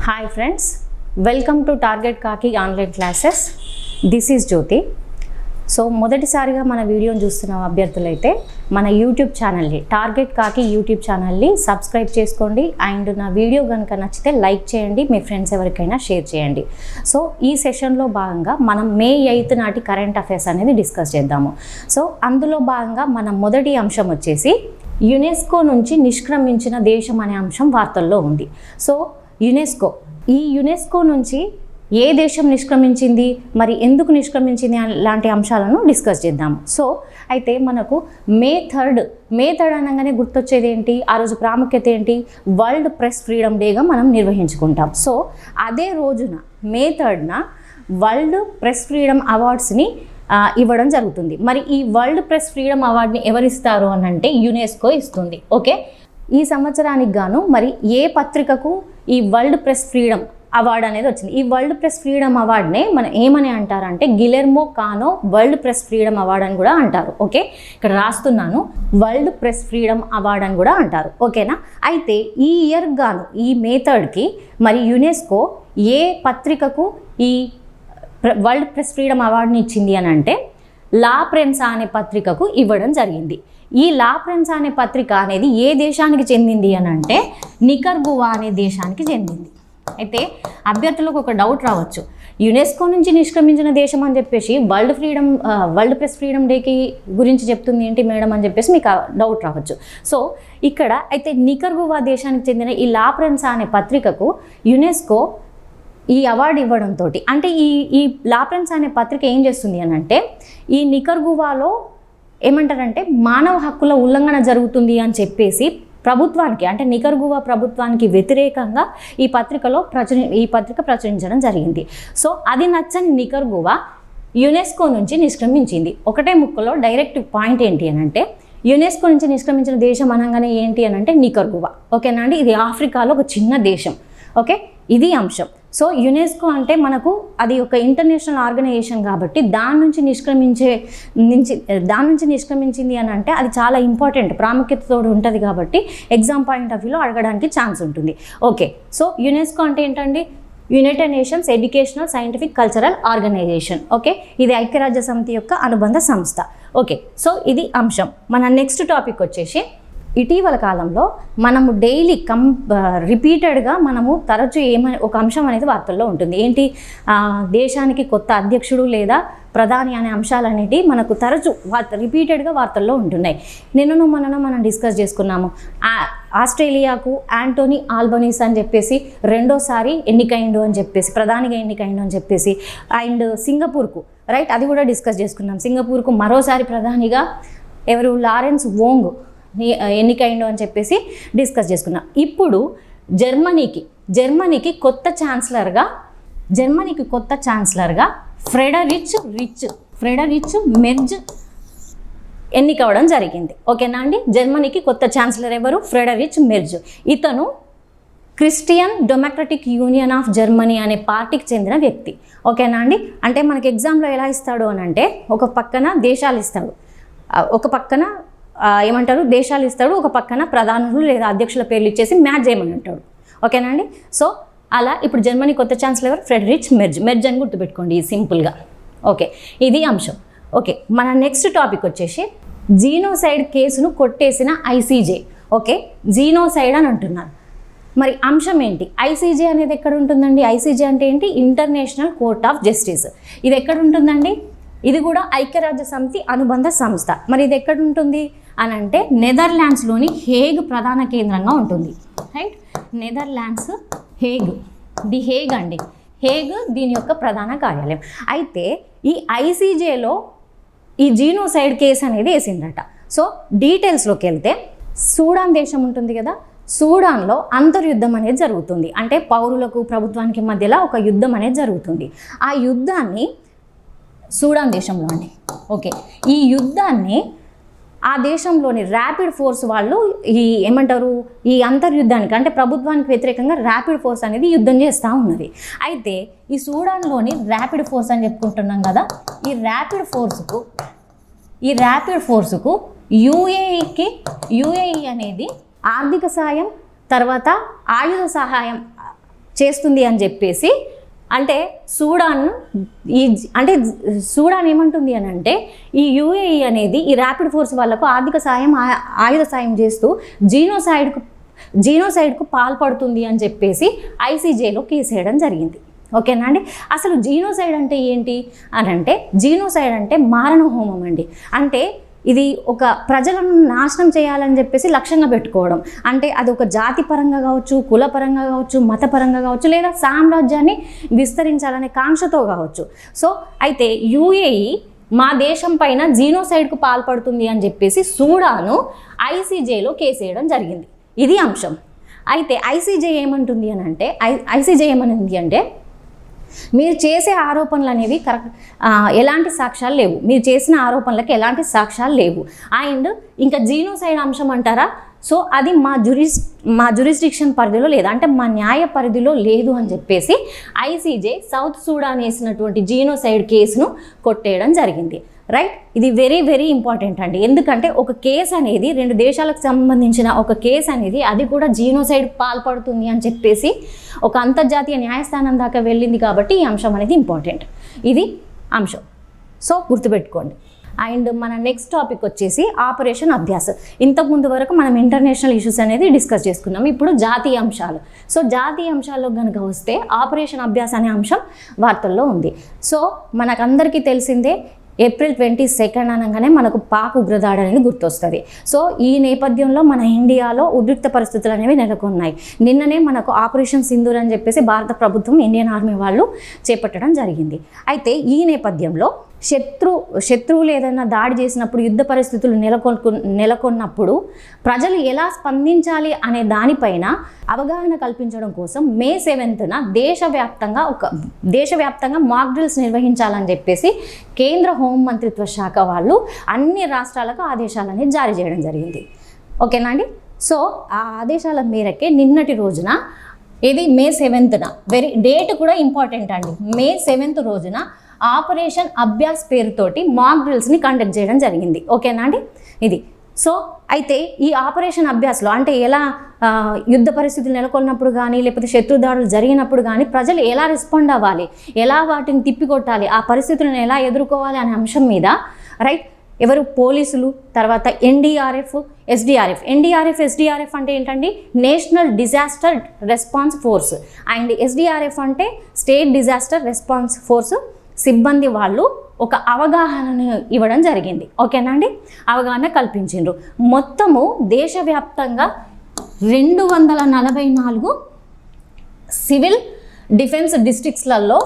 Hi friends, welcome to Target Kaki online classes. This is Jyoti. So మొదటిసారిగా మన వీడియోని చూస్తున్న అభ్యర్థులైతే మన యూట్యూబ్ ఛానల్ని టార్గెట్ కాకి యూట్యూబ్ ఛానల్ని సబ్స్క్రైబ్ చేసుకోండి అండ్ నా వీడియో కనుక నచ్చితే లైక్ చేయండి, మీ ఫ్రెండ్స్ ఎవరికైనా షేర్ చేయండి. సో ఈ సెషన్లో భాగంగా మనం మే 8 నాటి కరెంట్ అఫైర్స్ అనేది డిస్కస్ చేద్దాము. సో అందులో భాగంగా మన మొదటి అంశం వచ్చేసి యునెస్కో నుంచి నిష్క్రమించిన దేశం అనే అంశం వార్తల్లో ఉంది. సో ఈ యునెస్కో నుంచి ఏ దేశం నిష్క్రమించింది, మరి ఎందుకు నిష్క్రమించింది లాంటి అంశాలను డిస్కస్ చేద్దాము. సో అయితే మనకు మే థర్డ్ అనగానే గుర్తొచ్చేది ఏంటి, ఆ రోజు ప్రాముఖ్యత ఏంటి, వరల్డ్ ప్రెస్ ఫ్రీడమ్ డేగా మనం నిర్వహించుకుంటాం. సో అదే రోజున మే 3న వరల్డ్ ప్రెస్ ఫ్రీడమ్ అవార్డ్స్ని ఇవ్వడం జరుగుతుంది. మరి ఈ వరల్డ్ ప్రెస్ ఫ్రీడమ్ అవార్డుని ఎవరిస్తారు అని అంటే యునెస్కో ఇస్తుంది. ఓకే, ఈ సంవత్సరానికి గాను మరి ఏ పత్రికకు ఈ వరల్డ్ ప్రెస్ ఫ్రీడమ్ అవార్డు అనేది వచ్చింది. ఈ వరల్డ్ ప్రెస్ ఫ్రీడమ్ అవార్డునే మనం ఏమని అంటారంటే గిలెర్మో కానో వరల్డ్ ప్రెస్ ఫ్రీడమ్ అవార్డు అని కూడా అంటారు. ఓకే, ఇక్కడ రాస్తున్నాను, వరల్డ్ ప్రెస్ ఫ్రీడమ్ అవార్డు అని కూడా అంటారు. ఓకేనా. అయితే ఈ ఇయర్ గాను ఈ మే 3కి మరి యునెస్కో ఏ పత్రికకు ఈ వరల్డ్ ప్రెస్ ఫ్రీడమ్ అవార్డుని ఇచ్చింది అని అంటే లా ప్రెన్సా అనే పత్రికకు ఇవ్వడం జరిగింది. ఈ లా ప్రెన్సా అనే పత్రిక అనేది ఏ దేశానికి చెందింది అని అంటే నికర్గువా అనే దేశానికి చెందింది. అయితే అభ్యర్థులకు ఒక డౌట్ రావచ్చు, యునెస్కో నుంచి నిష్క్రమించిన దేశం అని చెప్పేసి వరల్డ్ ప్రెస్ ఫ్రీడమ్ డేకి గురించి చెప్తుంది ఏంటి మేడం అని చెప్పేసి మీకు డౌట్ రావచ్చు. సో ఇక్కడ అయితే నికర్గువా దేశానికి చెందిన ఈ లా ప్రెన్సా అనే పత్రికకు యునెస్కో ఈ అవార్డు ఇవ్వడంతో అంటే ఈ లా ప్రెన్సా అనే పత్రిక ఏం చేస్తుంది అని అంటే ఈ నికర్గువాలో ఏమంటారంటే మానవ హక్కుల ఉల్లంఘన జరుగుతుంది అని చెప్పేసి ప్రభుత్వానికి అంటే నికర్గువా ప్రభుత్వానికి వ్యతిరేకంగా ఈ పత్రిక ప్రచురించడం జరిగింది. సో అది నచ్చని నికర్గువా యునెస్కో నుంచి నిష్క్రమించింది. ఒకటే ముక్కలో డైరెక్ట్ పాయింట్ ఏంటి అని అంటే యునెస్కో నుంచి నిష్క్రమించిన దేశం అనగానే ఏంటి అని అంటే నికర్గువా. ఓకేనా అండి, ఇది ఆఫ్రికాలో ఒక చిన్న దేశం. ఓకే, ఇది అంశం. సో యునెస్కో అంటే మనకు అది ఒక ఇంటర్నేషనల్ ఆర్గనైజేషన్ కాబట్టి దాని నుంచి నిష్క్రమించింది అని అంటే అది చాలా ఇంపార్టెంట్ ప్రాముఖ్యతతో ఉంటుంది కాబట్టి ఎగ్జామ్ పాయింట్ ఆఫ్ వ్యూలో అడగడానికి ఛాన్స్ ఉంటుంది. ఓకే, సో యునెస్కో అంటే ఏంటండి, United Nations educational scientific cultural organization. Okay, ఇది ఐక్యరాజ్య సమితి యొక్క అనుబంధ సంస్థ. ఓకే, సో ఇది అంశం. మన నెక్స్ట్ టాపిక్ వచ్చేసి ఇటీవల కాలంలో మనము డైలీ రిపీటెడ్గా మనము తరచూ ఒక అంశం అనేది వార్తల్లో ఉంటుంది. ఏంటి, దేశానికి కొత్త అధ్యక్షుడు లేదా ప్రధాని అనే అంశాలు అనేవి మనకు తరచూ రిపీటెడ్గా వార్తల్లో ఉంటున్నాయి. మనం డిస్కస్ చేసుకున్నాము. ఆస్ట్రేలియాకు యాంటోనీ ఆల్బనీస్ అని చెప్పేసి రెండోసారి ఎన్నికైండు అని చెప్పేసి, ప్రధానిగా ఎన్నికైండు అని చెప్పేసి, అండ్ సింగపూర్కు రైట్ అది కూడా డిస్కస్ చేసుకున్నాం. సింగపూర్కు మరోసారి ప్రధానిగా ఎవరు, లారెన్స్ వోంగ్ ఎన్నికైండు అని చెప్పేసి డిస్కస్ చేసుకున్నాం. ఇప్పుడు జర్మనీకి కొత్త ఛాన్సలర్గా ఫ్రెడరిచ్ మెర్జ్ ఎన్నికవడం జరిగింది. ఓకేనా అండి, జర్మనీకి కొత్త ఛాన్సలర్ ఎవరు, ఫ్రెడరిచ్ మెర్జ్. ఇతను Christian democratic union of Germany అనే పార్టీకి చెందిన వ్యక్తి. ఓకేనా అండి, అంటే మనకి ఎగ్జామ్లో ఎలా ఇస్తాడు అని అంటే ఒక పక్కన దేశాలు ఇస్తాడు, ఒక పక్కన దేశాలు ఇస్తాడు, ఒక పక్కన ప్రధానులు లేదా అధ్యక్షుల పేర్లు ఇచ్చేసి మ్యాచ్ చేయమని అంటాడు. ఓకేనా అండి, సో అలా ఇప్పుడు జర్మనీ కొత్త ఛాన్సలర్ ఫ్రెడరిచ్ మెర్జ్ అని గుర్తుపెట్టుకోండి సింపుల్గా. ఓకే, ఇది అంశం. ఓకే, మన నెక్స్ట్ టాపిక్ వచ్చేసి జీనోసైడ్ కేసును కొట్టేసిన ఐసీజే. ఓకే, జీనోసైడ్ అని అంటున్నారు. మరి అంశం ఏంటి, ఐసీజే అనేది ఎక్కడ ఉంటుందండి, ఐసీజే అంటే ఏంటి, ఇంటర్నేషనల్ కోర్ట్ ఆఫ్ జస్టిస్. ఇది ఎక్కడ ఉంటుందండి, ఇది కూడా ఐక్యరాజ్య సమితి అనుబంధ సంస్థ. మరి ఇది ఎక్కడ ఉంటుంది అని అంటే నెదర్లాండ్స్లోని హేగ్ ప్రధాన కేంద్రంగా ఉంటుంది. రైట్, నెదర్లాండ్స్ ది హేగ్ అండి, హేగ్ దీని యొక్క ప్రధాన కార్యాలయం. అయితే ఈ ఐసీజేలో ఈ జీనోసైడ్ కేసు అనేది వేసిందట. సో డీటెయిల్స్లోకి వెళ్తే సూడాన్ దేశం ఉంటుంది కదా, సూడాన్లో అంతర్యుద్ధం అనేది జరుగుతుంది. అంటే పౌరులకు ప్రభుత్వానికి మధ్యలో ఒక యుద్ధం అనేది జరుగుతుంది. ఆ యుద్ధాన్ని సూడాన్ దేశంలో అండి. ఓకే, ఈ యుద్ధాన్ని ఆ దేశంలోని ర్యాపిడ్ ఫోర్స్ వాళ్ళు ఈ అంతర్యుద్ధానికి అంటే ప్రభుత్వానికి వ్యతిరేకంగా ర్యాపిడ్ ఫోర్స్ అనేది యుద్ధం చేస్తూ ఉన్నది. అయితే ఈ సూడాన్లోని ర్యాపిడ్ ఫోర్స్ అని చెప్పుకుంటున్నాం కదా, ఈ ర్యాపిడ్ ఫోర్సుకు యుఏఈ అనేది ఆర్థిక సాయం, తర్వాత ఆయుధ సహాయం చేస్తుంది అని చెప్పేసి అంటే సూడాన్ సూడాన్ ఏమంటుంది అని అంటే ఈ యూఏఈ అనేది ఈ ర్యాపిడ్ ఫోర్స్ వాళ్ళకు ఆర్థిక సాయం ఆయుధ సాయం చేస్తూ జీనోసైడ్కు పాల్పడుతుంది అని చెప్పేసి ఐసీజేలో కేసు వేయడం జరిగింది. ఓకేనా అండి. అసలు జీనోసైడ్ అంటే ఏంటి అని అంటే జీనోసైడ్ అంటే మారణ హోమం అండి. అంటే ఇది ఒక ప్రజలను నాశనం చేయాలని చెప్పేసి లక్ష్యంగా పెట్టుకోవడం. అంటే అది ఒక జాతి పరంగా కావచ్చు, కుల పరంగా కావచ్చు, మతపరంగా కావచ్చు, లేదా సామ్రాజ్యాన్ని విస్తరించాలనే కాంక్షతో కావచ్చు. సో అయితే యూఏఈ మా దేశం పైన జీనోసైడ్కు పాల్పడుతుంది అని చెప్పేసి సూడాను ఐసీజేలో కేసు వేయడం జరిగింది. ఇది అంశం. అయితే ఐసీజే ఏమంటుంది అంటే మీరు చేసే ఆరోపణలు అనేవి ఎలాంటి సాక్ష్యాలు లేవు, మీరు చేసిన ఆరోపణలకు ఎలాంటి సాక్ష్యాలు లేవు. అండ్ ఇంకా జీనోసైడ్ అంశం అంటారా, సో అది మా జ్యూరిస్డిక్షన్ పరిధిలో లేదు, అంటే మా న్యాయ పరిధిలో లేదు అని చెప్పేసి ఐసీజే సౌత్ సూడాన్ వేసినటువంటి జీనోసైడ్ కేసును కొట్టేయడం జరిగింది. రైట్. ఇది వెరీ వెరీ ఇంపార్టెంట్ అండి. ఎందుకంటే ఒక కేసు అనేది 2 దేశాలకు సంబంధించిన ఒక కేసు అనేది అది కూడా జీనోసైడ్ పాల్పడుతుంది అని చెప్పేసి ఒక అంతర్జాతీయ న్యాయస్థానం దాకా వెళ్ళింది కాబట్టి ఈ అంశం అనేది ఇంపార్టెంట్. ఇది అంశం. సో గుర్తుపెట్టుకోండి. అండ్ మన నెక్స్ట్ టాపిక్ వచ్చేసి ఆపరేషన్ అభ్యాస్. ఇంతకుముందు వరకు మనం ఇంటర్నేషనల్ ఇష్యూస్ అనేది డిస్కస్ చేసుకున్నాం. ఇప్పుడు జాతీయ అంశాలు. సో జాతీయ అంశాల్లో కనుక వస్తే ఆపరేషన్ అభ్యాస్ అనే అంశం వార్తల్లో ఉంది. సో మనకందరికీ తెలిసిందే ఏప్రిల్ 22 అనగానే మనకు పాక్ ఉగ్రదాడి అనేది గుర్తొస్తుంది. సో ఈ నేపథ్యంలో మన ఇండియాలో ఉద్రిక్త పరిస్థితులు అనేవి నెలకొన్నాయి. నిన్ననే మనకు ఆపరేషన్ సింధూర్ అని చెప్పేసి భారత ప్రభుత్వం, ఇండియన్ ఆర్మీ వాళ్ళు చేపట్టడం జరిగింది. అయితే ఈ నేపథ్యంలో శత్రువులు ఏదైనా దాడి చేసినప్పుడు, యుద్ధ పరిస్థితులు నెలకొన్నప్పుడు ప్రజలు ఎలా స్పందించాలి అనే దానిపైన అవగాహన కల్పించడం కోసం మే 7న దేశవ్యాప్తంగా మాక్ డ్రిల్స్ నిర్వహించాలని చెప్పేసి కేంద్ర హోంమంత్రిత్వ శాఖ వాళ్ళు అన్ని రాష్ట్రాలకు ఆదేశాలు అనేది జారీ చేయడం జరిగింది. ఓకేనా అండి. సో ఆ ఆదేశాల మేరకే నిన్నటి రోజున ఇది మే 7న డేట్ కూడా ఇంపార్టెంట్ అండి. మే 7 రోజున ఆపరేషన్ అభ్యాస్ పేరుతోటి మాక్ డ్రిల్స్ని కండక్ట్ చేయడం జరిగింది. ఓకేనా అండి. ఇది సో అయితే ఈ ఆపరేషన్ అభ్యాస్లో అంటే ఎలా యుద్ధ పరిస్థితులు నెలకొన్నప్పుడు కానీ, లేకపోతే శత్రుదాడులు జరిగినప్పుడు కానీ ప్రజలు ఎలా రెస్పాండ్ అవ్వాలి, ఎలా వాటిని తిప్పికొట్టాలి, ఆ పరిస్థితులను ఎలా ఎదుర్కోవాలి అనే అంశం మీద రైట్ ఎవరు పోలీసులు, తర్వాత ఎన్డీఆర్ఎఫ్, ఎస్డీఆర్ఎఫ్ అంటే ఏంటండి, national disaster response force, and SDRF అంటే స్టేట్ డిజాస్టర్ రెస్పాన్స్ ఫోర్స్ సిబ్బంది వాళ్ళు ఒక అవగాహనను ఇవ్వడం జరిగింది. ఓకేనా అండి. అవగాహన కల్పించిండ్రు. మొత్తము దేశవ్యాప్తంగా 244 సివిల్ డిఫెన్స్ డిస్ట్రిక్ట్స్లలో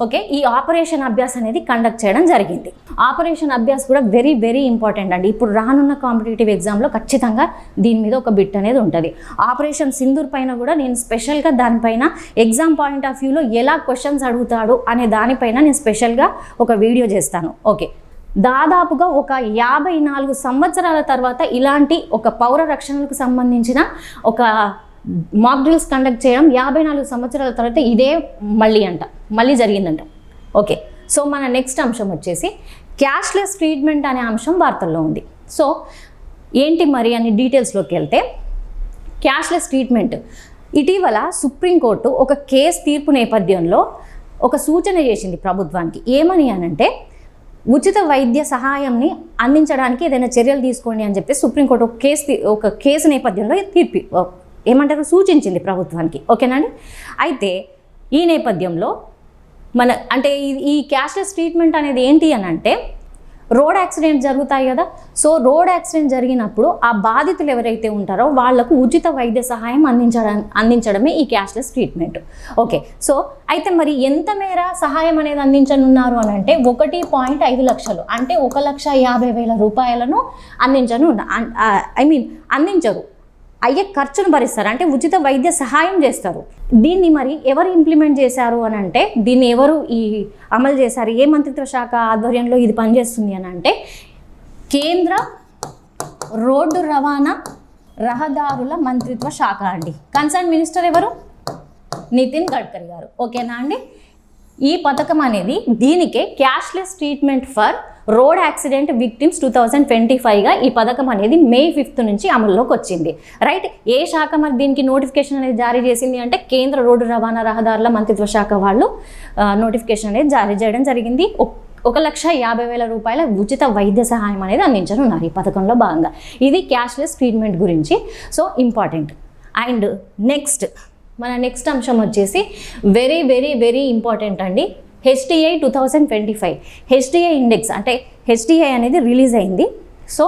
ఓకే ఈ ఆపరేషన్ అభ్యాస్ అనేది కండక్ట్ చేయడం జరిగింది. ఆపరేషన్ అభ్యాస్ కూడా వెరీ వెరీ ఇంపార్టెంట్ అండి. ఇప్పుడు రానున్న కాంపిటేటివ్ ఎగ్జామ్లో ఖచ్చితంగా దీని మీద ఒక బిట్ అనేది ఉంటుంది. ఆపరేషన్ సింధూర్ పైన కూడా నేను స్పెషల్గా దానిపైన ఎగ్జామ్ పాయింట్ ఆఫ్ వ్యూలో ఎలా క్వశ్చన్స్ అడుగుతాడు అనే దానిపైన నేను స్పెషల్గా ఒక వీడియో చేస్తాను. ఓకే. దాదాపుగా ఒక 54 సంవత్సరాల తర్వాత ఇలాంటి ఒక పౌర రక్షణకు సంబంధించిన ఒక మాక్ డ్రిల్స్ కండక్ట్ చేయడం 54 సంవత్సరాల తర్వాత ఇదే మళ్ళీ జరిగిందంట. ఓకే. సో మన నెక్స్ట్ అంశం వచ్చేసి క్యాష్లెస్ ట్రీట్మెంట్ అనే అంశం వార్తల్లో ఉంది. సో ఏంటి మరి అని డీటెయిల్స్లోకి వెళ్తే, క్యాష్లెస్ ట్రీట్మెంట్ ఇటీవల సుప్రీంకోర్టు ఒక కేసు తీర్పు నేపథ్యంలో ఒక సూచన చేసింది ప్రభుత్వానికి. ఏమని అనంటే ఉచిత వైద్య సహాయంని అందించడానికి ఏదైనా చర్యలు తీసుకోండి అని చెప్పి సుప్రీంకోర్టు ఒక కేసు నేపథ్యంలో సూచించింది ప్రభుత్వానికి. ఓకేనండి. అయితే ఈ నేపథ్యంలో ఈ క్యాష్లెస్ ట్రీట్మెంట్ అనేది ఏంటి అని అంటే, రోడ్ యాక్సిడెంట్ జరుగుతాయి కదా. సో రోడ్ యాక్సిడెంట్ జరిగినప్పుడు ఆ బాధితులు ఎవరైతే ఉంటారో వాళ్లకు ఉచిత వైద్య సహాయం అందించడమే ఈ క్యాష్లెస్ ట్రీట్మెంట్. ఓకే. సో అయితే మరి ఎంత మేర సహాయం అనేది అందించనున్నారు అని అంటే 1.5 లక్షలు, అంటే 1,50,000 రూపాయలను అందించరు, అయ్యే ఖర్చును భరిస్తారు, అంటే ఉచిత వైద్య సహాయం చేస్తారు. దీన్ని మరి ఎవరు ఇంప్లిమెంట్ చేశారు అని అంటే, దీన్ని ఎవరు అమలు చేశారు, ఏ మంత్రిత్వ శాఖ ఆధ్వర్యంలో ఇది పనిచేస్తుంది అని అంటే, కేంద్ర రోడ్డు రవాణా రహదారుల మంత్రిత్వ శాఖ అండి. కన్సర్న్ మినిస్టర్ ఎవరు? నితిన్ గడ్కరీ గారు. ఓకేనా అండి. ఈ పథకం అనేది దీనికే cashless treatment for road accident victims 2025గా ఈ పథకం అనేది మే 5th నుంచి అమల్లోకి వచ్చింది. రైట్, ఏ శాఖ మరి దీనికి నోటిఫికేషన్ అనేది జారీ చేసింది అంటే కేంద్ర రోడ్డు రవాణా రహదారుల మంత్రిత్వ శాఖ వాళ్ళు నోటిఫికేషన్ అనేది జారీ చేయడం జరిగింది. 1,50,000 రూపాయల ఉచిత వైద్య సహాయం అనేది అందించనున్నారు ఈ పథకంలో భాగంగా. ఇది క్యాష్లెస్ ట్రీట్మెంట్ గురించి, సో ఇంపార్టెంట్. అండ్ మన నెక్స్ట్ అంశం వచ్చేసి వెరీ వెరీ వెరీ ఇంపార్టెంట్ అండి. HDI 2025 HDI ఇండెక్స్ అంటే HDI అనేది రిలీజ్ అయింది. సో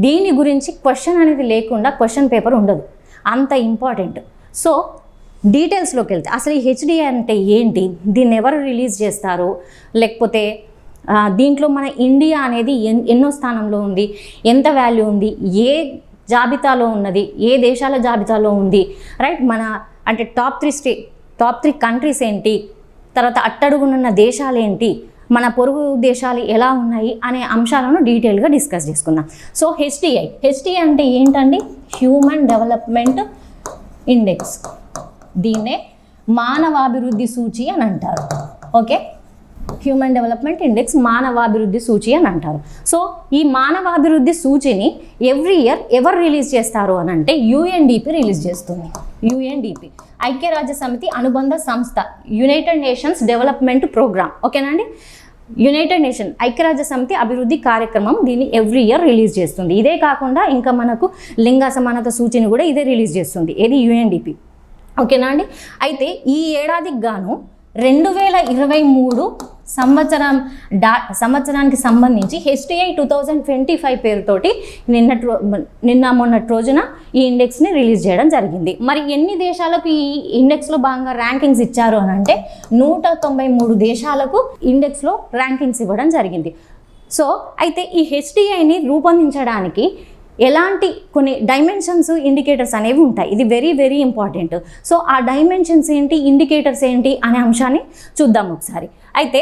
దీని గురించి క్వశ్చన్ అనేది లేకుండా క్వశ్చన్ పేపర్ ఉండదు, అంత ఇంపార్టెంట్. సో డీటెయిల్స్లోకి వెళ్తే అసలు ఈ HDI అంటే ఏంటి, దీన్ని ఎవరు రిలీజ్ చేస్తారు, లేకపోతే దీంట్లో మన ఇండియా అనేది ఎన్నో స్థానంలో ఉంది, ఎంత వాల్యూ ఉంది, ఏ జాబితాలో ఉన్నది, ఏ దేశాల జాబితాలో ఉంది, రైట్, మన అంటే టాప్ 3 కంట్రీస్ ఏంటి, తర్వాత అట్టడుగునున్న దేశాలు ఏంటి, మన పొరుగు దేశాలు ఎలా ఉన్నాయి అనే అంశాలను డీటెయిల్గా డిస్కస్ చేసుకుందాం. సో HDI అంటే ఏంటండి? Human development index. దీన్నే మానవాభివృద్ధి సూచి అని అంటారు. ఓకే, హ్యూమన్ డెవలప్మెంట్ ఇండెక్స్ మానవాభివృద్ధి సూచి అని అంటారు. సో ఈ మానవాభివృద్ధి సూచిని ఎవ్రీ ఇయర్ ఎవరు రిలీజ్ చేస్తారు అని అంటే UNDP రిలీజ్ చేస్తుంది. UNDP ఐక్యరాజ్య సమితి అనుబంధ సంస్థ, యునైటెడ్ నేషన్స్ డెవలప్మెంట్ ప్రోగ్రామ్. ఓకేనండి, యునైటెడ్ నేషన్ ఐక్యరాజ్య సమితి అభివృద్ధి కార్యక్రమం దీన్ని ఎవ్రీ ఇయర్ రిలీజ్ చేస్తుంది. ఇదే కాకుండా ఇంకా మనకు లింగ సమానత సూచిని కూడా ఇదే రిలీజ్ చేస్తుంది, ఏది UNDP. ఓకేనా అండి. అయితే ఈ ఏడాదికి గాను 2023 సంవత్సరానికి సంబంధించి HDI 2025 పేరుతోటి నిన్న మొన్నటి రోజున ఈ ఇండెక్స్ని రిలీజ్ చేయడం జరిగింది. మరి ఎన్ని దేశాలకు ఈ ఇండెక్స్లో భాగంగా ర్యాంకింగ్స్ ఇచ్చారు అని అంటే 193 దేశాలకు ఇండెక్స్లో ర్యాంకింగ్స్ ఇవ్వడం జరిగింది. సో అయితే ఈ HDIని రూపొందించడానికి ఎలాంటి కొన్ని డైమెన్షన్స్, ఇండికేటర్స్ అనేవి ఉంటాయి. ఇది వెరీ వెరీ ఇంపార్టెంట్. సో ఆ డైమెన్షన్స్ ఏంటి, ఇండికేటర్స్ ఏంటి అనే అంశాన్ని చూద్దాం ఒకసారి. అయితే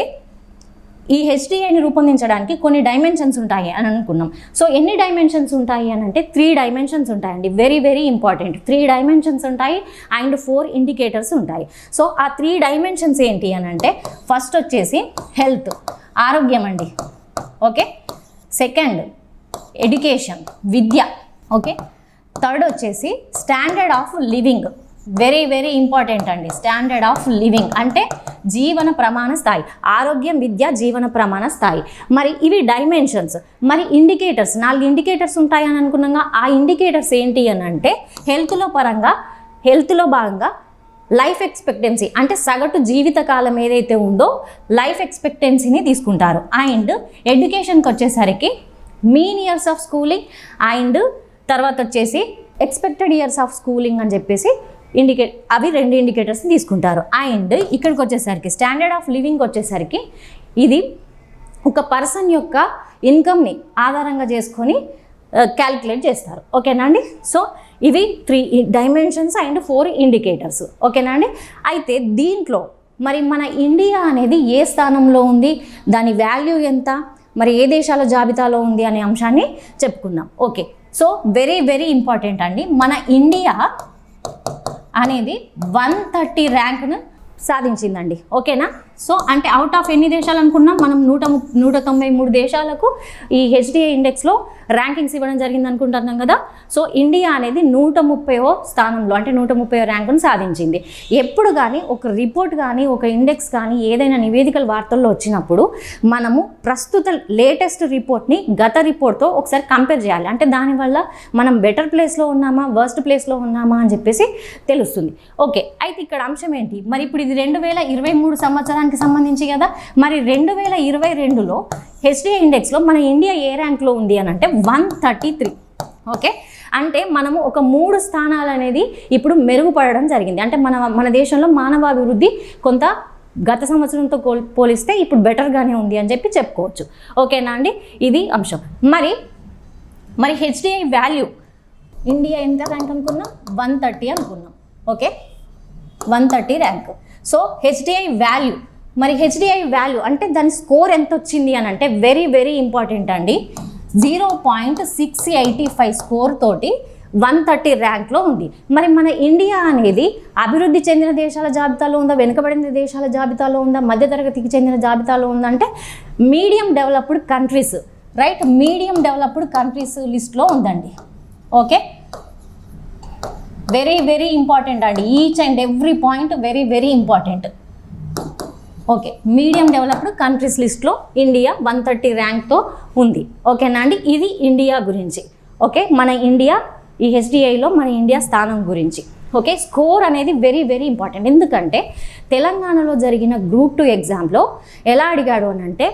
ఈ HDIని రూపొందించడానికి కొన్ని డైమెన్షన్స్ ఉంటాయి అని అనుకున్నాం. సో ఎన్ని డైమెన్షన్స్ ఉంటాయి అని అంటే 3 డైమెన్షన్స్ ఉంటాయండి. Very very important. 3 డైమెన్షన్స్ ఉంటాయి అండ్ 4 ఇండికేటర్స్ ఉంటాయి. సో ఆ 3 డైమెన్షన్స్ ఏంటి అని అంటే ఫస్ట్ వచ్చేసి హెల్త్, ఆరోగ్యం అండి. ఓకే, సెకండ్ ఎడ్యుకేషన్, విద్య. ఓకే, థర్డ్ వచ్చేసి standard of living. Very very important అండి. స్టాండర్డ్ ఆఫ్ లివింగ్ అంటే జీవన ప్రమాణ స్థాయి. ఆరోగ్యం, విద్య, జీవన ప్రమాణ స్థాయి. మరి ఇవి డైమెన్షన్స్. మరి ఇండికేటర్స్, 4 ఇండికేటర్స్ ఉంటాయని అనుకున్నాగా. ఆ ఇండికేటర్స్ ఏంటి అని అంటే హెల్త్లో భాగంగా లైఫ్ ఎక్స్పెక్టెన్సీ అంటే సగటు జీవితకాలం ఏదైతే ఉందో లైఫ్ ఎక్స్పెక్టెన్సీని తీసుకుంటారు. అండ్ ఎడ్యుకేషన్కి వచ్చేసరికి mean years of schooling and తర్వాత వచ్చేసి ఎక్స్పెక్టెడ్ ఇయర్స్ ఆఫ్ స్కూలింగ్ అని చెప్పేసి అవి 2 ఇండికేటర్స్ తీసుకుంటారు. అండ్ ఇక్కడికి వచ్చేసరికి స్టాండర్డ్ ఆఫ్ లివింగ్ వచ్చేసరికి ఇది ఒక పర్సన్ యొక్క ఇన్కమ్ని ఆధారంగా చేసుకొని క్యాలిక్యులేట్ చేస్తారు. ఓకేనా అండి. సో ఇవి 3 డైమెన్షన్స్ అండ్ 4 ఇండికేటర్స్. ఓకేనా అండి. అయితే దీంట్లో మరి మన ఇండియా అనేది ఏ స్థానంలో ఉంది, దాని వాల్యూ ఎంత, మరి ఏ దేశాల జాబితాలో ఉంది అనే అంశాన్ని చెప్పుకుందాం. Okay, so very very important అండి. మన ఇండియా అనేది 130 ర్యాంక్ను సాధించిందండి. ఓకేనా. సో అంటే అవుట్ ఆఫ్ ఎన్ని దేశాలు అనుకున్నాం మనం? 193 దేశాలకు ఈ HDI ఇండెక్స్లో ర్యాంకింగ్స్ ఇవ్వడం జరిగింది అనుకుంటున్నాం కదా. సో ఇండియా అనేది 130వ స్థానంలో అంటే 130వ ర్యాంకును సాధించింది. ఎప్పుడు కానీ ఒక రిపోర్ట్ కానీ ఒక ఇండెక్స్ కానీ ఏదైనా నివేదికల వార్తల్లో వచ్చినప్పుడు మనము ప్రస్తుత లేటెస్ట్ రిపోర్ట్ని గత రిపోర్ట్తో ఒకసారి కంపేర్ చేయాలి. అంటే దానివల్ల మనం బెటర్ ప్లేస్లో ఉన్నామా, వర్స్ట్ ప్లేస్లో ఉన్నామా అని చెప్పేసి తెలుస్తుంది. ఓకే, అయితే ఇక్కడ అంశం ఏంటి మరి? ఇప్పుడు ఇది 2023 సంవత్సరానికి సంబంధించి కదా. మరి 2022లో HDI ఇండెక్స్లో మన ఇండియా ఏ ర్యాంక్లో ఉంది అని అంటే 133. ఓకే, అంటే మనము ఒక 3 స్థానాలు అనేది ఇప్పుడు మెరుగుపడడం జరిగింది. అంటే మన దేశంలో మానవాభివృద్ధి కొంత గత సంవత్సరంతో పోలిస్తే ఇప్పుడు బెటర్గానే ఉంది అని చెప్పి చెప్పుకోవచ్చు. ఓకేనా అండి, ఇది అంశం. మరి HDI వాల్యూ ఇండియా ఎంత ర్యాంక్ అనుకున్నాం? 130 అనుకున్నాం. Okay, 130 rank. So HDI value, మరి HDI వాల్యూ అంటే దాని స్కోర్ ఎంత వచ్చింది అని అంటే వెరీ వెరీ ఇంపార్టెంట్ అండి. 0.685 స్కోర్ తోటి 130 ర్యాంక్లో ఉంది. మరి మన ఇండియా అనేది అభివృద్ధి చెందిన దేశాల జాబితాలో ఉందా, వెనుకబడిన దేశాల జాబితాలో ఉందా, మధ్యతరగతికి చెందిన జాబితాలో ఉందా అంటే medium developed countries, right, medium developed countries లిస్ట్లో ఉందండి. ఓకే, వెరీ వెరీ ఇంపార్టెంట్ అండి, each and every point very very important. Okay, medium developed countries లిస్ట్లో ఇండియా 130 ర్యాంక్తో ఉంది. ఓకేనా అండి, ఇది ఇండియా గురించి. ఓకే, మన ఇండియా ఈ హెచ్డిఐలో మన ఇండియా స్థానం గురించి. ఓకే, స్కోర్ అనేది వెరీ వెరీ ఇంపార్టెంట్. ఎందుకంటే తెలంగాణలో జరిగిన గ్రూప్ 2 ఎగ్జామ్లో ఎలా అడిగాడు అని అంటే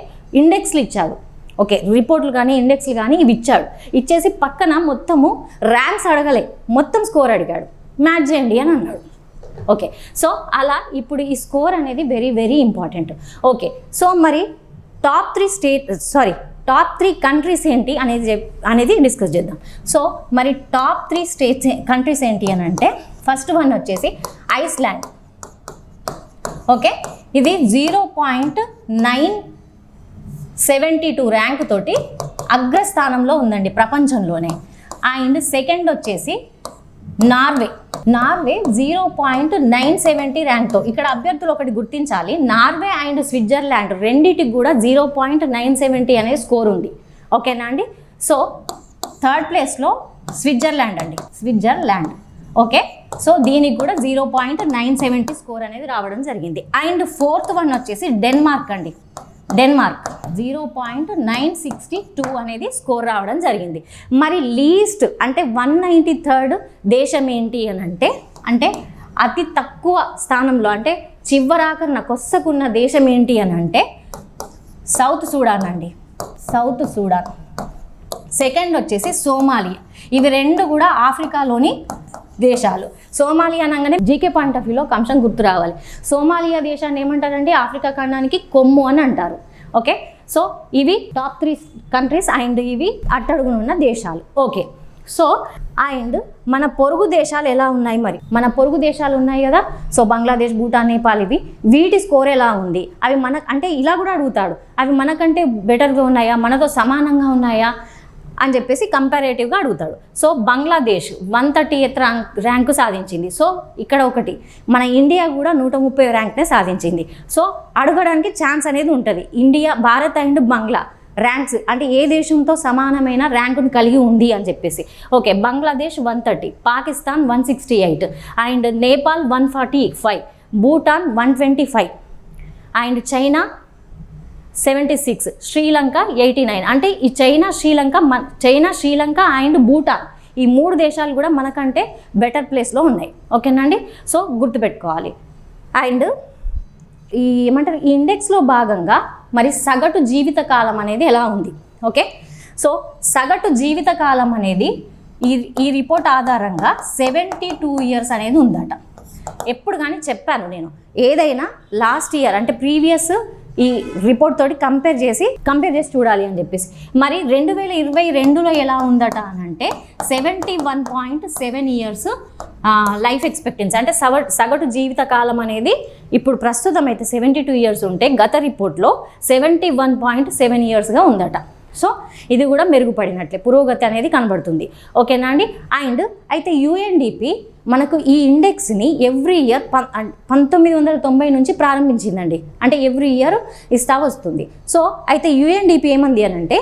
ఇండెక్స్లు ఇచ్చాడు. ఓకే, రిపోర్ట్లు కానీ ఇండెక్స్లు కానీ ఇవి ఇచ్చాడు, ఇచ్చేసి పక్కన మొత్తము ర్యాంక్స్ అడగలే, మొత్తం స్కోర్ అడిగాడు, మ్యాచ్ చేయండి అని అన్నాడు. ఓకే, సో అలా ఇప్పుడు ఈ స్కోర్ అనేది very very important. Okay, so మరి టాప్ 3 కంట్రీస్ ఏంటి అనేది డిస్కస్ చేద్దాం. సో మరి టాప్ 3 కంట్రీస్ ఏంటి అని అంటే ఫస్ట్ వన్ వచ్చేసి ఐస్లాండ్. ఓకే, ఇది 0.972 ర్యాంక్ తోటి అగ్రస్థానంలో ఉందండి ప్రపంచంలోనే. అండ్ సెకండ్ వచ్చేసి నార్వే 0.970 ర్యాంక్తో. ఇక్కడ అభ్యర్థులు ఒకటి గుర్తించాలి, నార్వే అండ్ స్విట్జర్లాండ్ రెండింటికి కూడా 0.970 అనే స్కోర్ ఉంది. ఓకేనా అండి, సో థర్డ్ ప్లేస్లో స్విట్జర్లాండ్ అండి, స్విట్జర్లాండ్. ఓకే, సో దీనికి కూడా 0.970 స్కోర్ అనేది రావడం జరిగింది. అండ్ ఫోర్త్ వన్ వచ్చేసి డెన్మార్క్ అండి, డెన్మార్క్ 0.962 అనేది స్కోర్ రావడం జరిగింది. మరి లీస్ట్ అంటే 193rd దేశం ఏంటి అని అంటే అతి తక్కువ స్థానంలో అంటే చివరాకరణ కొස්සకున్న దేశం ఏంటి అని అంటే సౌత్ సూడాన్ అండి, సౌత్ సూడాన్. సెకండ్ వచ్చేసి సోమాలియా. ఇవి రెండు కూడా ఆఫ్రికాలోని దేశాలు. సోమాలియా అనగానే జీకే పాయింట్ ఆఫ్ వ్యూలో ఒక అంశం గుర్తు రావాలి. సోమాలియా దేశాన్ని ఏమంటారంటే ఆఫ్రికా ఖండానికి కొమ్ము అని అంటారు. ఓకే, సో ఇవి టాప్ 3 కంట్రీస్ అండ్ ఇవి అట్టడుగునున్న దేశాలు. ఓకే, సో అండ్ మన పొరుగు దేశాలు ఎలా ఉన్నాయి, మరి మన పొరుగు దేశాలు ఉన్నాయి కదా, సో బంగ్లాదేశ్, భూటాన్, నేపాల్, వీటి స్కోర్ ఎలా ఉంది, అవి మన అంటే ఇలా కూడా అడుగుతాడు, అవి మనకంటే బెటర్గా ఉన్నాయా, మనతో సమానంగా ఉన్నాయా అని చెప్పేసి కంపారేటివ్గా అడుగుతాడు. సో బంగ్లాదేశ్ 130th ర్యాంకు సాధించింది. సో ఇక్కడ ఒకటి, మన ఇండియా కూడా 130 ర్యాంక్నే సాధించింది. సో అడగడానికి ఛాన్స్ అనేది ఉంటుంది. India, Bharat and Bangla ranks అంటే ఏ దేశంతో సమానమైన ర్యాంకును కలిగి ఉంది అని చెప్పేసి. Okay, Bangladesh 130, Pakistan 168 and Nepal 145, Bhutan 125 and China 76, Sri Lanka 89. అంటే ఈ చైనా, శ్రీలంక అండ్ భూటాన్ ఈ 3 దేశాలు కూడా మనకంటే బెటర్ ప్లేస్లో ఉన్నాయి. ఓకేనండి, సో గుర్తుపెట్టుకోవాలి. అండ్ ఈ ఏమంటారు, ఈ ఇండెక్స్లో భాగంగా మరి సగటు జీవితకాలం అనేది ఎలా ఉంది. ఓకే, సో సగటు జీవితకాలం అనేది ఈ రిపోర్ట్ ఆధారంగా 72 years అనేది ఉందట. ఎప్పుడు కానీ చెప్పాను నేను, ఏదైనా లాస్ట్ ఇయర్ అంటే ప్రీవియస్ ఈ రిపోర్ట్ తోటి కంపేర్ చేసి చూడాలి అని చెప్పేసి. మరి 2022లో ఎలా ఉందట అని అంటే 71.7 years లైఫ్ ఎక్స్పెక్టెన్సీ అంటే సగటు జీవిత కాలం అనేది ఇప్పుడు ప్రస్తుతం అయితే 72 years ఉంటే గత రిపోర్ట్లో 71.7 yearsగా ఉందట. సో ఇది కూడా మెరుగుపడినట్లే, పురోగతి అనేది కనబడుతుంది. ఓకేనా అండి. అండ్ అయితే యుఎన్డిపి మనకు ఈ ఇండెక్స్ని ఎవ్రీ ఇయర్ 1990 నుంచి ప్రారంభించిందండి. అంటే ఎవ్రీ ఇయర్ ఇస్తా వస్తుంది. సో అయితే యుఎన్డిపి ఏమంది అని అంటే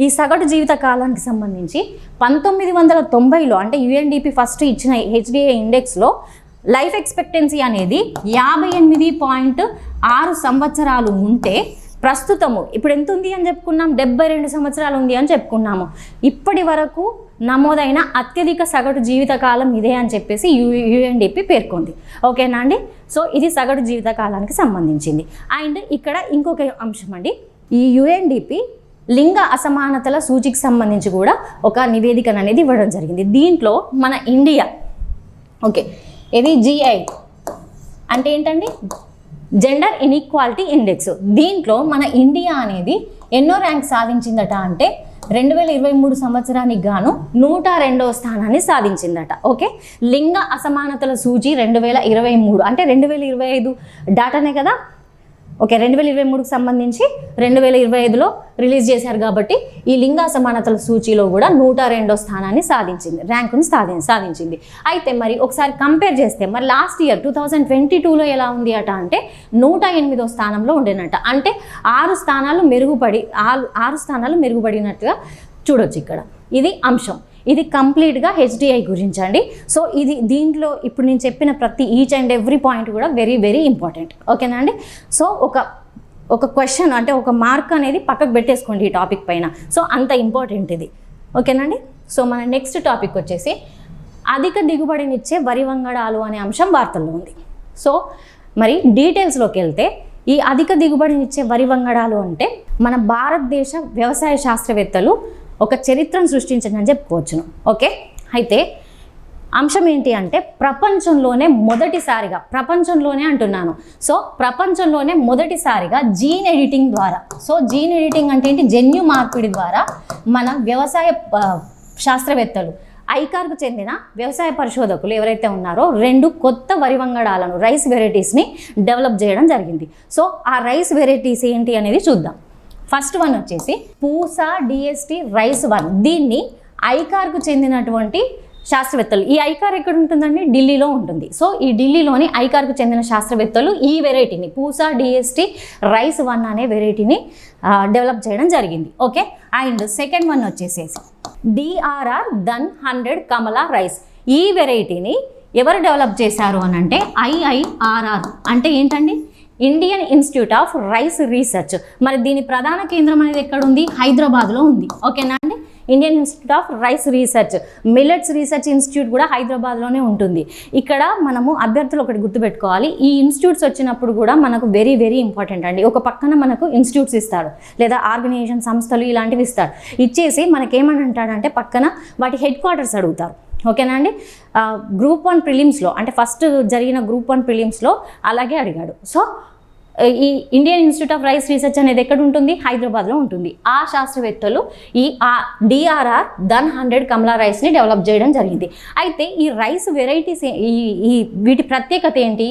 ఈ సగటు జీవిత కాలానికి సంబంధించి 1990లో అంటే యుఎన్డిపి ఫస్ట్ ఇచ్చిన హెచ్డిఐ ఇండెక్స్లో లైఫ్ ఎక్స్పెక్టెన్సీ అనేది 58.6 సంవత్సరాలు ఉంటే ప్రస్తుతము ఇప్పుడు ఎంత ఉంది అని చెప్పుకున్నాం, 72 సంవత్సరాలు ఉంది అని చెప్పుకున్నాము. ఇప్పటి వరకు నమోదైన అత్యధిక సగటు జీవితకాలం ఇదే అని చెప్పేసి యుఎన్డిపి పేర్కొంది. ఓకేనా అండి. సో ఇది సగటు జీవితకాలానికి సంబంధించింది. అండ్ ఇక్కడ ఇంకొక అంశం అండి, ఈ యుఎన్డిపి లింగ అసమానతల సూచికి సంబంధించి కూడా ఒక నివేదికను అనేది ఇవ్వడం జరిగింది. దీంట్లో మన ఇండియా, ఓకే, ఇది జిఐ అంటే ఏంటండి, జెండర్ ఇన్ఈక్వాలిటీ ఇండెక్స్. దీంట్లో మన ఇండియా అనేది ఎన్నో ర్యాంక్ సాధించిందట అంటే 2023 సంవత్సరానికి గాను 102వ స్థానాన్ని సాధించిందట. ఓకే, లింగ అసమానతల సూచి 2023 అంటే 2025 డాటానే కదా. ఓకే 2023కి సంబంధించి 2025లో రిలీజ్ చేశారు కాబట్టి ఈ లింగ సమానతల సూచీలో కూడా 102వ స్థానాన్ని సాధించింది, ర్యాంకును సాధించింది. అయితే మరి ఒకసారి కంపేర్ చేస్తే మరి లాస్ట్ ఇయర్ 2022లో ఎలా ఉంది అట అంటే 108వ స్థానంలో ఉండేనట. అంటే 6 స్థానాలు మెరుగుపడినట్టుగా చూడొచ్చు ఇక్కడ. ఇది అంశం. ఇది కంప్లీట్గా హెచ్డిఐ గురించి అండి. సో దీంట్లో ఇప్పుడు నేను చెప్పిన ప్రతి ఈచ్ అండ్ ఎవ్రీ పాయింట్ కూడా వెరీ వెరీ ఇంపార్టెంట్. ఓకేనా అండి. సో ఒక క్వశ్చన్ అంటే ఒక మార్క్ అనేది పక్కకు పెట్టేసుకోండి ఈ టాపిక్ పైన. సో అంత ఇంపార్టెంట్ ఇది. ఓకేనండి. సో మన నెక్స్ట్ టాపిక్ వచ్చేసి అధిక దిగుబడినిచ్చే వరి వంగడాలు అనే అంశం వార్తల్లో ఉంది. సో మరి డీటెయిల్స్లోకి వెళ్తే ఈ అధిక దిగుబడినిచ్చే వరి వంగడాలు అంటే మన భారతదేశ వ్యవసాయ శాస్త్రవేత్తలు ఒక చరిత్రను సృష్టించని చెప్పుకోవచ్చును. ఓకే. అయితే అంశం ఏంటి అంటే ప్రపంచంలోనే మొదటిసారిగా జీన్ ఎడిటింగ్ ద్వారా, సో జీన్ ఎడిటింగ్ అంటే ఏంటి, జన్యు మార్పిడి ద్వారా మన వ్యవసాయ శాస్త్రవేత్తలు ఐకార్కు చెందిన వ్యవసాయ పరిశోధకులు ఎవరైతే ఉన్నారో 2 కొత్త వరి వంగడాలను, రైస్ వెరైటీస్ని డెవలప్ చేయడం జరిగింది. సో ఆ రైస్ వెరైటీస్ ఏంటి అనేది చూద్దాం. ఫస్ట్ వన్ వచ్చేసి పూసా డిఎస్టీ రైస్ 1. దీన్ని ఐకార్కు చెందినటువంటి శాస్త్రవేత్తలు, ఈ ఐకార్ ఎక్కడ ఉంటుందండి, ఢిల్లీలో ఉంటుంది. సో ఈ ఢిల్లీలోని ఐకార్కు చెందిన శాస్త్రవేత్తలు ఈ వెరైటీని పూసా డిఎస్టీ రైస్ 1 అనే వెరైటీని డెవలప్ చేయడం జరిగింది. ఓకే. అండ్ సెకండ్ వన్ వచ్చేసేసి డిఆర్ఆర్ దన్ 100 కమలా రైస్. ఈ వెరైటీని ఎవరు డెవలప్ చేశారు అని అంటే ఐఐఆర్ఆర్ అంటే ఏంటండి, Indian institute of rice research. మరి దీని ప్రధాన కేంద్రం అనేది ఎక్కడ ఉంది, హైదరాబాద్లో ఉంది. ఓకేనా అండి. Indian institute of rice research, millets research institute కూడా హైదరాబాద్లోనే ఉంటుంది. ఇక్కడ మనము అభ్యర్థులు ఒకటి గుర్తుపెట్టుకోవాలి, ఈ ఇన్స్టిట్యూట్స్ వచ్చినప్పుడు కూడా మనకు వెరీ వెరీ ఇంపార్టెంట్ అండి. ఒక పక్కన మనకు ఇన్స్టిట్యూట్స్ ఇస్తాడు లేదా ఆర్గనైజేషన్ సంస్థలు ఇలాంటివి ఇస్తాడు. ఇచ్చేసి మనకేమని అంటాడంటే పక్కన వాటి హెడ్ క్వార్టర్స్ అడుగుతారు. ఓకేనా అండి. గ్రూప్ 1 ప్రిలిమ్స్లో అంటే ఫస్ట్ జరిగిన గ్రూప్ 1 ప్రిలిమ్స్లో అలాగే అడిగాడు. సో ఈ Indian institute of rice research అనేది ఎక్కడ ఉంటుంది, హైదరాబాద్లో ఉంటుంది. ఆ శాస్త్రవేత్తలు ఈ డిఆర్ఆర్ దన్ 100 కమలా రైస్ని డెవలప్ చేయడం జరిగింది. అయితే ఈ రైస్ వెరైటీస్ వీటి ప్రత్యేకత ఏంటి,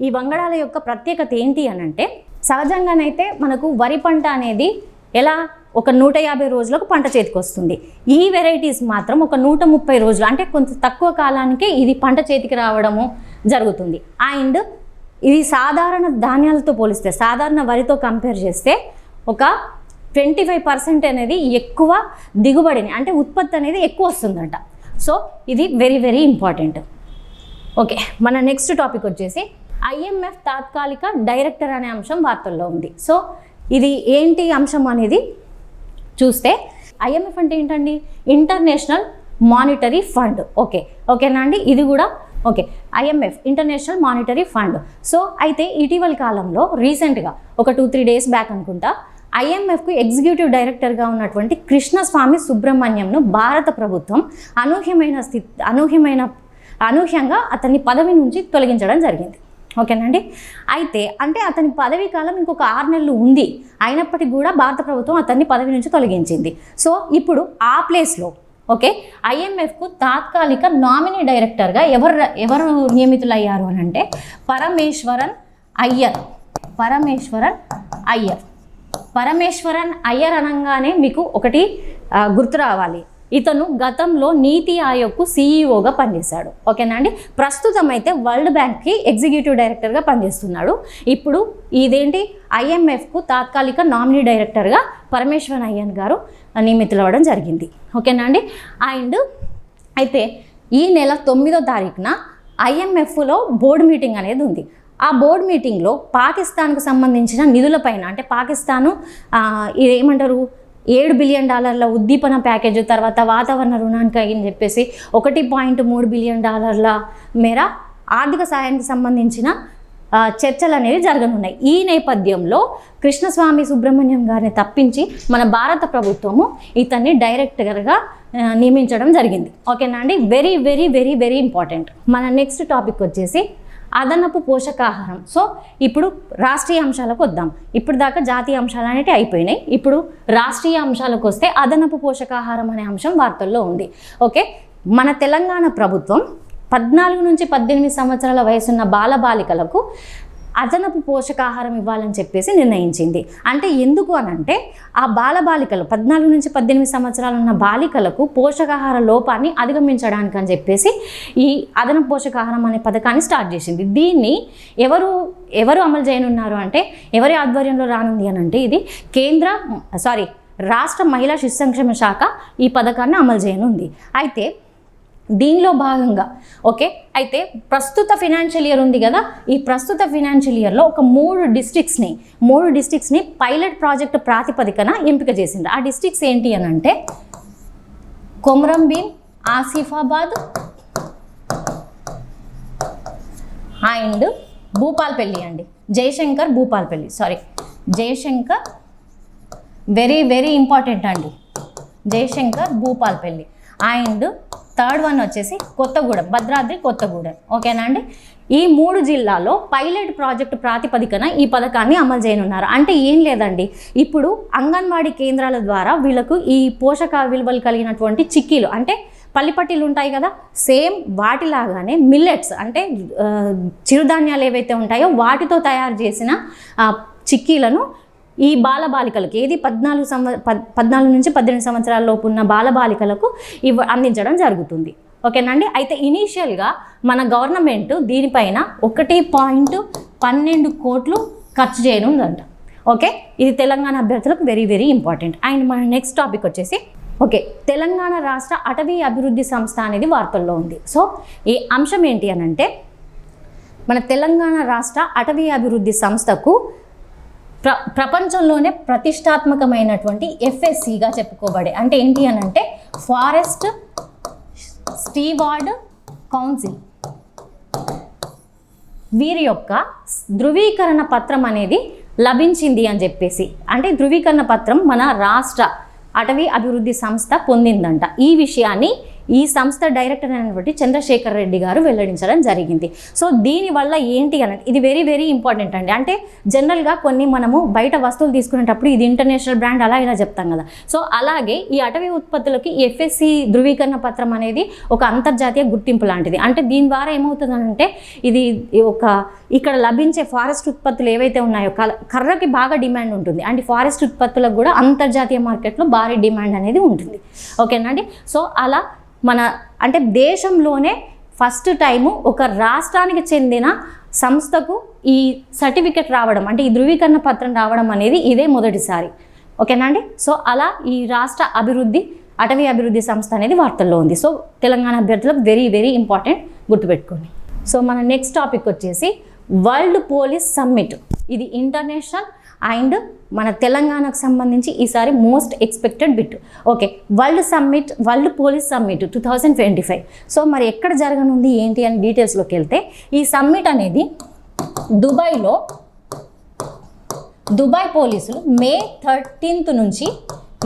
ఈ వంగడాల యొక్క ప్రత్యేకత ఏంటి అని అంటే సహజంగానైతే మనకు వరి పంట అనేది ఎలా ఒక 150 రోజులకు పంట చేతికి వస్తుంది. ఈ వెరైటీస్ మాత్రం ఒక 130 రోజులు అంటే కొంత తక్కువ కాలానికే ఇది పంట చేతికి రావడము జరుగుతుంది. అండ్ ఇది సాధారణ ధాన్యాలతో పోలిస్తే, సాధారణ వరితో కంపేర్ చేస్తే ఒక 25% అనేది ఎక్కువ దిగుబడిని అంటే ఉత్పత్తి అనేది ఎక్కువ వస్తుందంట. సో ఇది వెరీ వెరీ ఇంపార్టెంట్. ఓకే. మన నెక్స్ట్ టాపిక్ వచ్చేసి ఐఎంఎఫ్ తాత్కాలిక డైరెక్టర్ అనే అంశం వార్తల్లో ఉంది. సో ఇది ఏంటి అంశం అనేది చూస్తే ఐఎంఎఫ్ అంటే ఏంటండి, ఇంటర్నేషనల్ మానిటరీ ఫండ్. ఓకేనా అండి. ఇది కూడా okay. IMF international monetary fund. So అయితే ఇటీవల కాలంలో రీసెంట్గా ఒక 2-3 డేస్ బ్యాక్ అనుకుంటా ఐఎంఎఫ్కు ఎగ్జిక్యూటివ్ డైరెక్టర్గా ఉన్నటువంటి కృష్ణస్వామి సుబ్రహ్మణ్యంను భారత ప్రభుత్వం అనూహ్యంగా అతన్ని పదవి నుంచి తొలగించడం జరిగింది. ఓకేనండి. అయితే అంటే అతని పదవీ కాలం ఇంకొక 6 నెలలు ఉంది. అయినప్పటికీ కూడా భారత ప్రభుత్వం అతన్ని పదవి నుంచి తొలగించింది. సో ఇప్పుడు ఆ ప్లేస్లో ఓకే ఐఎంఎఫ్కు తాత్కాలిక నామినీ డైరెక్టర్గా ఎవరు నియమితులయ్యారు అని అంటే పరమేశ్వరన్ అయ్యర్ అనగానే మీకు ఒకటి గుర్తు రావాలి, ఇతను గతంలో నీతి ఆయోగ్కు సీఈఓగా పనిచేశాడు. ఓకేనా అండి. ప్రస్తుతం అయితే వరల్డ్ బ్యాంక్కి ఎగ్జిక్యూటివ్ డైరెక్టర్గా పనిచేస్తున్నాడు. ఇప్పుడు ఇదేంటి ఐఎంఎఫ్కు తాత్కాలిక నామినీ డైరెక్టర్గా పరమేశ్వరన్ అయ్యర్ గారు నియమితులవ్వడం జరిగింది. ఓకేనా అండి. అండ్ అయితే ఈ నెల 9వ తారీఖున ఐఎంఎఫ్లో బోర్డు మీటింగ్ అనేది ఉంది. ఆ బోర్డు మీటింగ్లో పాకిస్తాన్కు సంబంధించిన నిధులపైన అంటే పాకిస్తాను ఇదేమంటారు $7 బిలియన్ ఉద్దీపన ప్యాకేజ్, తర్వాత వాతావరణ రుణానికి అని చెప్పేసి $1.3 బిలియన్ మేర ఆర్థిక సాయానికి సంబంధించిన చర్చలు అనేవి జరగనున్నాయి. ఈ నేపథ్యంలో కృష్ణస్వామి సుబ్రహ్మణ్యం గారిని తప్పించి మన భారత ప్రభుత్వము ఇతన్ని డైరెక్టర్గా నియమించడం జరిగింది. ఓకేనా అండి. Very very very very important. మన నెక్స్ట్ టాపిక్ వచ్చేసి అదనపు పోషకాహారం. సో ఇప్పుడు రాష్ట్రీయ అంశాలకు వద్దాం. ఇప్పుడు దాకా జాతీయ అంశాలు అనేవి అయిపోయినాయి. ఇప్పుడు రాష్ట్రీయ అంశాలకు వస్తే అదనపు పోషకాహారం అనే అంశం వార్తల్లో ఉంది. ఓకే. మన తెలంగాణ ప్రభుత్వం 14 నుంచి 18 సంవత్సరాల వయసున్న బాలబాలికలకు అదనపు పోషకాహారం ఇవ్వాలని చెప్పేసి నిర్ణయించింది. అంటే ఎందుకు అనంటే ఆ బాలబాలికలు 14 నుంచి 18 సంవత్సరాలు ఉన్న బాలికలకు పోషకాహార లోపాన్ని అధిగమించడానికి అని చెప్పేసి ఈ అదనపు పోషకాహారం అనే పథకాన్ని స్టార్ట్ చేసింది. దీన్ని ఎవరు అమలు చేయనున్నారు అంటే ఎవరి ఆధ్వర్యంలో రానుంది అని అంటే ఇది రాష్ట్ర మహిళా శిశు సంక్షేమ శాఖ ఈ పథకాన్ని అమలు చేయనుంది. అయితే దీనిలో భాగంగా అయితే ప్రస్తుత ఫినాన్షియల్ ఇయర్ ఉంది కదా, ఈ ప్రస్తుత ఫినాన్షియల్ ఇయర్లో ఒక 3 డిస్ట్రిక్ట్స్ని పైలట్ ప్రాజెక్ట్ ప్రాతిపదికన ఎంపిక చేసింది. ఆ డిస్ట్రిక్ట్స్ ఏంటి అని అంటే కొమరంభీం, ఆసిఫాబాద్ అండ్ భూపాల్పల్లి అండి. జయశంకర్ వెరీ ఇంపార్టెంట్ అండి. Jayashankar, Bhupalpally and third one వచ్చేసి కొత్తగూడెం, భద్రాద్రి కొత్తగూడెం. ఓకేనా అండి? ఈ 3 జిల్లాల్లో పైలట్ ప్రాజెక్టు ప్రాతిపదికన ఈ పథకాన్ని అమలు చేయనున్నారు. అంటే ఏం లేదండి, ఇప్పుడు అంగన్వాడీ కేంద్రాల ద్వారా వీళ్ళకు ఈ పోషక విలువలు కలిగినటువంటి చిక్కీలు అంటే పల్లిపట్టీలు ఉంటాయి కదా, సేమ్ వాటిలాగానే మిల్లెట్స్ అంటే చిరుధాన్యాలు ఏవైతే ఉంటాయో వాటితో తయారు చేసిన చిక్కీలను ఈ బాలబాలికలకు 14 నుంచి 18 సంవత్సరాల లోపు ఉన్న బాలబాలికలకు అందించడం జరుగుతుంది. ఓకేనండి? అయితే ఇనీషియల్గా మన గవర్నమెంట్ దీనిపైన 1.12 కోట్లు ఖర్చు చేయనుందంట. ఓకే, ఇది తెలంగాణ అభ్యర్థులకు వెరీ ఇంపార్టెంట్. అండ్ మన నెక్స్ట్ టాపిక్ వచ్చేసి తెలంగాణ రాష్ట్ర అటవీ అభివృద్ధి సంస్థ అనేది వార్తల్లో ఉంది. సో ఈ అంశం ఏంటి అని అంటే మన తెలంగాణ రాష్ట్ర అటవీ అభివృద్ధి సంస్థకు ప్రపంచంలోనే ప్రతిష్టాత్మకమైనటువంటి FSCగా చెప్పుకోబడే అంటే ఏంటి అని అంటే ఫారెస్ట్ స్టీవార్డ్ కౌన్సిల్ వీరి యొక్క ధృవీకరణ పత్రం అనేది లభించింది అని చెప్పేసి అంటే ధృవీకరణ పత్రం మన రాష్ట్ర అటవీ అభివృద్ధి సంస్థ పొందిందంట. ఈ విషయాన్ని ఈ సంస్థ డైరెక్టర్ అయినటువంటి చంద్రశేఖర్ రెడ్డి గారు వెల్లడించడం జరిగింది. సో దీనివల్ల ఏంటి అనంటే ఇది వెరీ ఇంపార్టెంట్ అండి. అంటే జనరల్గా కొన్ని మనము బయట వస్తువులు తీసుకునేటప్పుడు ఇది ఇంటర్నేషనల్ బ్రాండ్ అలా ఇలా చెప్తాం కదా. సో అలాగే ఈ అటవీ ఉత్పత్తులకి ఈ FSC ధృవీకరణ పత్రం అనేది ఒక అంతర్జాతీయ గుర్తింపు లాంటిది. అంటే దీని ద్వారా ఏమవుతుందంటే ఇది ఇక్కడ లభించే ఫారెస్ట్ ఉత్పత్తులు ఏవైతే ఉన్నాయో కర్రకి బాగా డిమాండ్ ఉంటుంది. అండ్ ఫారెస్ట్ ఉత్పత్తులకు కూడా అంతర్జాతీయ మార్కెట్లో భారీ డిమాండ్ అనేది ఉంటుంది. ఓకేనండి? సో అలా అంటే దేశంలోనే ఫస్ట్ టైము ఒక రాష్ట్రానికి చెందిన సంస్థకు ఈ సర్టిఫికెట్ రావడం అంటే ఈ ధృవీకరణ పత్రం రావడం అనేది ఇదే మొదటిసారి. ఓకేనా అండి? సో అలా ఈ రాష్ట్ర అటవీ అభివృద్ధి సంస్థ అనేది వార్తల్లో ఉంది. సో తెలంగాణ అభ్యర్థులకు వెరీ ఇంపార్టెంట్, గుర్తుపెట్టుకోండి. సో మన నెక్స్ట్ టాపిక్ వచ్చేసి వరల్డ్ పోలీస్ సమ్మిట్. ఇది ఇంటర్నేషనల్ అండ్ మన తెలంగాణకు సంబంధించి ఈసారి most expected bit. World police summit 2025. So మరి ఎక్కడ జరగనుంది ఏంటి అని డీటెయిల్స్లోకి వెళ్తే ఈ సమ్మిట్ అనేది దుబాయ్ పోలీసులు May 13th నుంచి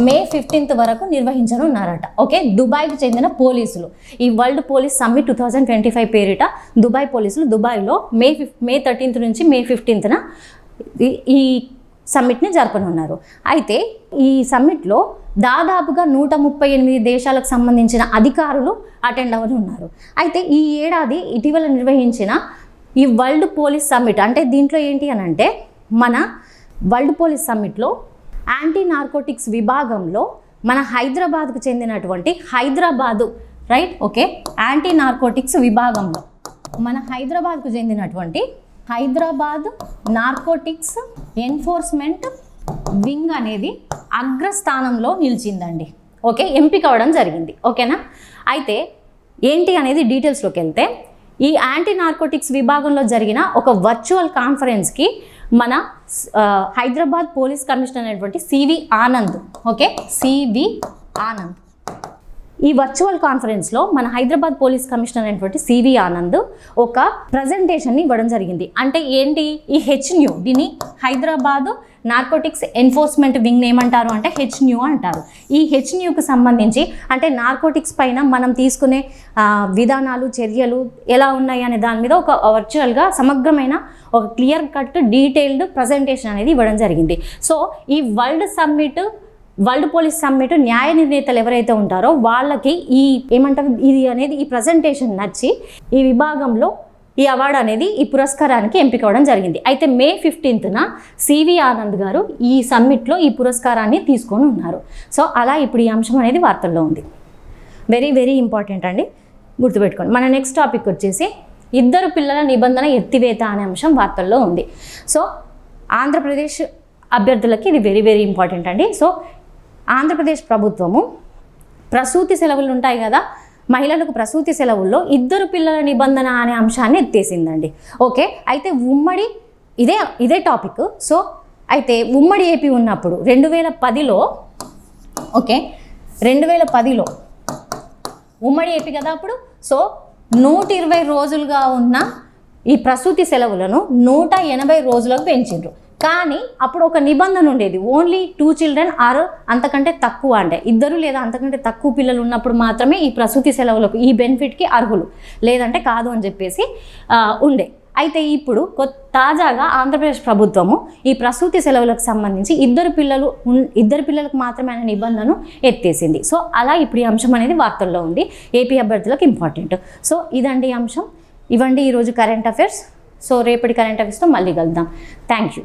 May 15th వరకు నిర్వహించనున్నారట. దుబాయ్కి చెందిన పోలీసులు ఈ వరల్డ్ పోలీస్ సమ్మిట్ 2025 పేరిట దుబాయ్ పోలీసులు దుబాయ్లో May 13th నుంచి May 15th ఈ సమ్మిట్ని జరపనున్నారు. అయితే ఈ సమ్మిట్లో దాదాపుగా 138 దేశాలకు సంబంధించిన అధికారులు అటెండ్ అవ్వనున్నారు. అయితే ఈ ఏడాది ఇటీవల నిర్వహించిన ఈ వరల్డ్ పోలీస్ సమ్మిట్ అంటే దీంట్లో ఏంటి అని అంటే మన వరల్డ్ పోలీస్ సమ్మిట్లో యాంటీ నార్కోటిక్స్ విభాగంలో మన హైదరాబాద్కు చెందినటువంటి యాంటీ నార్కోటిక్స్ విభాగంలో మన హైదరాబాద్కు చెందినటువంటి హైదరాబాద్ నార్కోటిక్స్ ఎన్ఫోర్స్మెంట్ వింగ్ అనేది అగ్రస్థానంలో నిలిచిందండి. ఎంపిక అవ్వడం జరిగింది. ఓకేనా? అయితే ఏంటి అనేది డీటెయిల్స్లోకి వెళ్తే ఈ యాంటీ నార్కోటిక్స్ విభాగంలో జరిగిన ఒక వర్చువల్ కాన్ఫరెన్స్కి మన హైదరాబాద్ పోలీస్ కమిషనర్ అయినటువంటి సివి ఆనంద్ ఈ వర్చువల్ కాన్ఫరెన్స్లో మన హైదరాబాద్ పోలీస్ కమిషనర్ అయినటువంటి సివి ఆనంద్ ఒక ప్రజెంటేషన్ని ఇవ్వడం జరిగింది. అంటే ఏంటి ఈ HNU, దీన్ని హైదరాబాద్ నార్కోటిక్స్ ఎన్ఫోర్స్మెంట్ వింగ్ ఏమంటారు అంటే HNU అంటారు. ఈ HNUకి సంబంధించి అంటే నార్కోటిక్స్ పైన మనం తీసుకునే విధానాలు చర్యలు ఎలా ఉన్నాయి అనే దాని మీద ఒక వర్చువల్గా సమగ్రమైన ఒక క్లియర్ కట్ డీటెయిల్డ్ ప్రజెంటేషన్ అనేది ఇవ్వడం జరిగింది. సో ఈ వరల్డ్ పోలీస్ సమ్మిట్ న్యాయ నిర్ణేతలు ఎవరైతే ఉంటారో వాళ్ళకి ఈ ప్రజెంటేషన్ నచ్చి ఈ విభాగంలో ఈ అవార్డు అనేది ఈ పురస్కారానికి ఎంపిక అవ్వడం జరిగింది. అయితే మే 15న సివి ఆనంద్ గారు ఈ సమ్మిట్లో ఈ పురస్కారాన్ని తీసుకొని ఉన్నారు. సో అలా ఇప్పుడు ఈ అంశం అనేది వార్తల్లో ఉంది. వెరీ వెరీ ఇంపార్టెంట్ అండి, గుర్తుపెట్టుకోండి. మన నెక్స్ట్ టాపిక్ వచ్చేసి ఇద్దరు పిల్లల నిబంధన ఎత్తివేత అనే అంశం వార్తల్లో ఉంది. సో ఆంధ్రప్రదేశ్ అభ్యర్థులకి ఇది వెరీ వెరీ ఇంపార్టెంట్ అండి. సో ఆంధ్రప్రదేశ్ ప్రభుత్వము ప్రసూతి సెలవులు ఉంటాయి కదా, మహిళలకు ప్రసూతి సెలవుల్లో ఇద్దరు పిల్లల నిబంధన అనే అంశాన్ని ఎత్తేసిందండి. ఓకే, అయితే ఉమ్మడి ఇదే టాపిక్. సో అయితే ఉమ్మడి ఏపీ ఉన్నప్పుడు 2010లో, ఓకే 2010లో ఉమ్మడి ఏపీ కదా అప్పుడు. సో 120 రోజులుగా ఉన్న ఈ ప్రసూతి సెలవులను 180 రోజులకు పెంచిండ్రు. కానీ అప్పుడు ఒక నిబంధన ఉండేది, ఓన్లీ 2 children ఆర్ అంతకంటే తక్కువ, అంటే ఇద్దరు లేదా అంతకంటే తక్కువ పిల్లలు ఉన్నప్పుడు మాత్రమే ఈ ప్రసూతి సెలవులకు ఈ బెనిఫిట్కి అర్హులు, లేదంటే కాదు అని చెప్పేసి ఉండే. అయితే ఇప్పుడు తాజాగా ఆంధ్రప్రదేశ్ ప్రభుత్వము ఈ ప్రసూతి సెలవులకు సంబంధించి ఇద్దరు పిల్లలకు మాత్రమే అనే నిబంధనను ఎత్తేసింది. సో అలా ఇప్పుడు ఈ అంశం అనేది వార్తల్లో ఉంది, ఏపీ అభ్యర్థులకు ఇంపార్టెంట్. సో ఇదండి అంశం, ఇవ్వండి ఈరోజు కరెంట్ అఫైర్స్. సో రేపటి కరెంట్ అఫైర్స్తో మళ్ళీ కలుద్దాం. Thank you.